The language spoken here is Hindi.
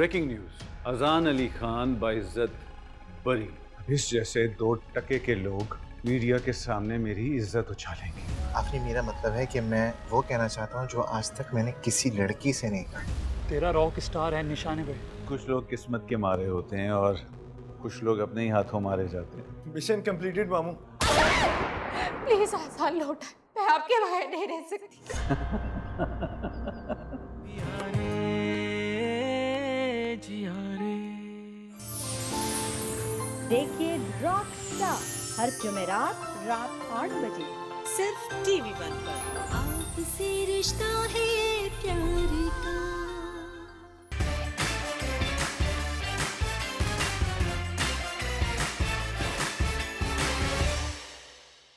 ब्रेकिंग न्यूज, अजान अली खान बाइज्जत बरी। इस जैसे 2 टके के लोग मीडिया के सामने मेरी इज्जत उछालेंगे। आखिरी मेरा मतलब है कि मैं वो कहना चाहता हूँ जो आज तक मैंने किसी लड़की से नहीं कहा। तेरा रॉक स्टार है निशाने पे। कुछ लोग किस्मत के मारे होते हैं और कुछ लोग अपने ही हाथों मारे जाते हैं। मिशन कंप्लीटेड मामू। प्लीज आसान लौटा, मैं आपके बगैर नहीं रह सकती। देखिए रॉक स्टार हर जुमेरात रात 8 बजे सिर्फ TV1 पर। आपसे रिश्ता है प्यार का।